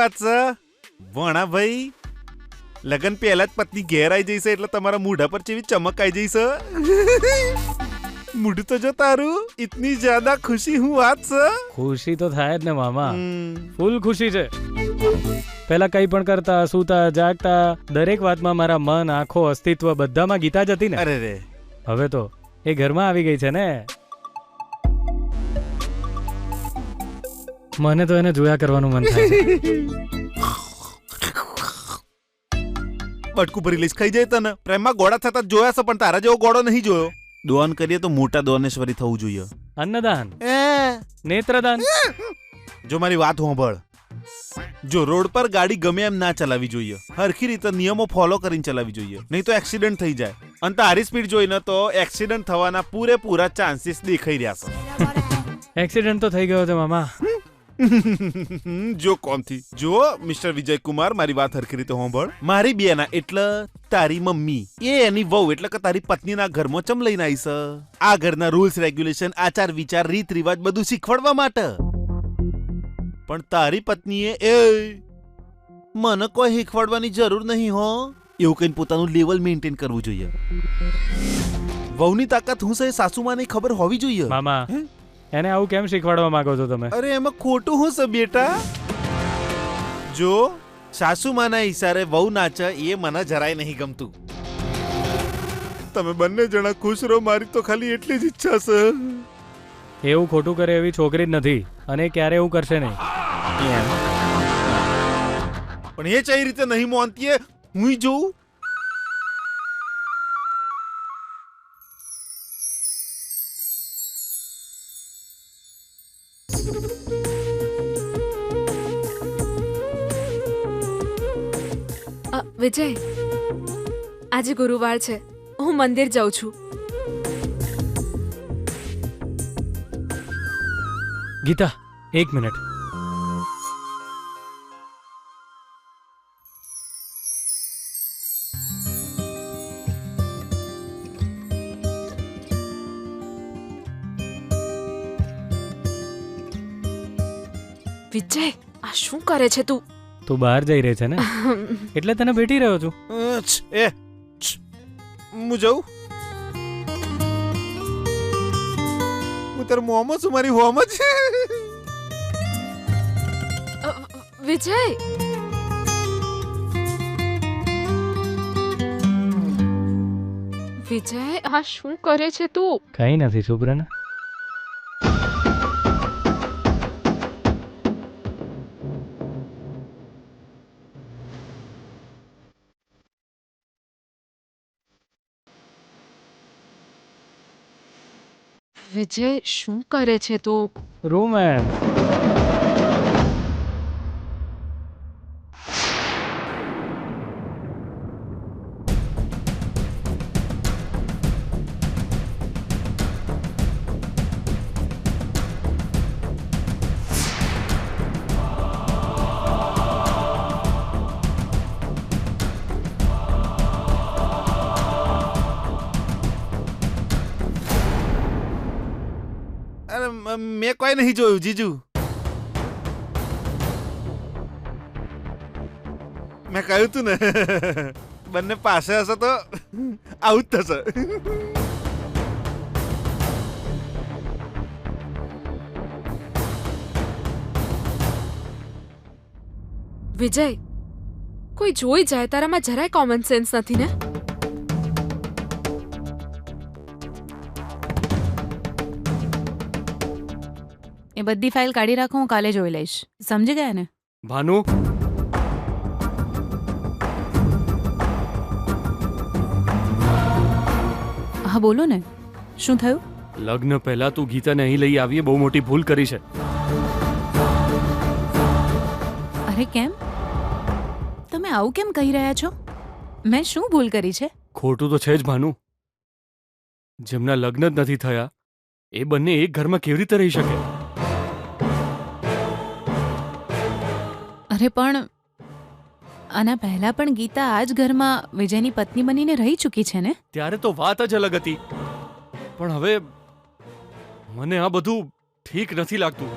વાત છે વણા ભાઈ? લગન પહેલા જ પત્ની ઘેર આવી જઈશે એટલે તમારા મોઢા પર જેવી ચમક આવી જઈશે. મૂઢ તો જો તારું ઇતની જ્યાદા ખુશી હું વાત છે. ખુશી તો થાય જ ને મામા, ફૂલ ખુશી છે. પહેલા કઈ પણ કરતા, સૂતા, જાગતા, દરેક વાતમાં મારા મન, આંખો, અસ્તિત્વ બધામાં ગીતા જ હતી ને. અરે રે, હવે તો એ ઘરમાં આવી ગઈ છે ને. મને તો એને જોયા કરવાનું મન થાય છે. બટકું ભરી લઈશ, ખાઈ જાય તને. પ્રેમમાં ગોળા થતા જોયા છે પણ તારા જેવો ગોળો નહીં જોયો. દોન કરીએ તો મોટા દોનેશ્વરી થવું જોઈએ. અન્નદાન, નેત્રદાન. જો મારી વાત સાંભળ, જો રોડ પર ગાડી ગમે એમ ના ચલાવવી જોઈએ, હરખી રીતે નિયમો ફોલો કરીને ચલાવવી જોઈએ, નહીં તો એક્સિડન્ટ થઈ જાય. અને તારી સ્પીડ જોઈને તો એક્સિડન્ટ થવાના પૂરેપૂરા ચાન્સીસ દેખાઈ રહ્યા છે. એક્સિડન્ટ તો થઈ ગયો છે મામા. જો કોમથી જો મિસ્ટર વિજય કુમાર, મારી વાત હરખી રીતે સાંભળ. મારી બેના એટલે તારી મમ્મી, એ એની વહુ એટલે કે તારી પત્નીના ઘરમાં ચમ લઈને આવી છે? આ ઘરના રૂલ્સ રેગ્યુલેશન, આચાર વિચાર, રીત રિવાજ બધું શીખવાડવા માટે. પણ તારી પત્નીએ મને કોઈ શીખવાડવાની જરૂર નહીં હો, એવું કઈ પોતાનું લેવલ મેન્ટેન કરવું જોઈએ. વહુની તાકાત હું છે સાસુમાની ખબર હોવી જોઈએ. મામા, એને આવું કેમ શીખવાડવા માંગો છો તમે? અરે એમાં ખોટું હું છે બેટા? જો સાસુમાના ઈશારે વહુ નાચે એ મને જરાય નહીં ગમતું. તમે બંને જણા ખુશ રહો, મારી તો ખાલી એટલી જ ઈચ્છા છે. એવું ખોટું કરે એવી છોકરી જ નથી અને ક્યારે એવું કરશે નહીં. પણ એ ચઈ રીતે નહીં માનતી, હું જોઉં. વિજય, આજે ગુરુવાર છે, હું મંદિર જાઉં છું. ગીતા, એક મિનિટ. વિજય, આ શું કરે છે તું? તું બહાર જઈ રહી છે ને, એટલે તને ભેટી રહ્યો છું. હું જાઉં? હું તાર મોમાં છું, મારી હોમ જ. વિજય, વિજય, આ શું કરે છે તું? કઈ નથી સુબ્રના. વિજય, શું કરે છે તું? રોમેન્સ. મેં કોઈ નહીં જોયું જીજુ. મેં કહ્યું તું ને, બંને પાસે હશે તો આવું જ થશે. વિજય, કોઈ જોઈ જાય, તારામાં જરાય કોમન સેન્સ નથી ને? એ બધી ફાઇલ કાઢી રાખો, હું કાલે જોઈ લઈશ. સમજી ગયા ને? ભાનુ, હા બોલો ને, શું થયું? લગ્ન પહેલા તું ગીતાને અહીં લઈ આવી, બહુ મોટી ભૂલ કરી છે. અરે કેમ? તમે આવું કેમ કહી રહ્યા છો? મેં શું ભૂલ કરી છે? ખોટું તો છે જ ભાનુ. જેમના લગ્ન જ નથી થયા એ બંને એક ઘરમાં કેવી રીતે રહી શકે? અરે પણ આના પહેલા પણ ગીતા આ જ ઘરમાં વિજયની પત્ની બનીને રહી ચૂકી છે ને? ત્યારે તો વાત જ અલગ હતી, પણ હવે મને આ બધું ઠીક નથી લાગતું.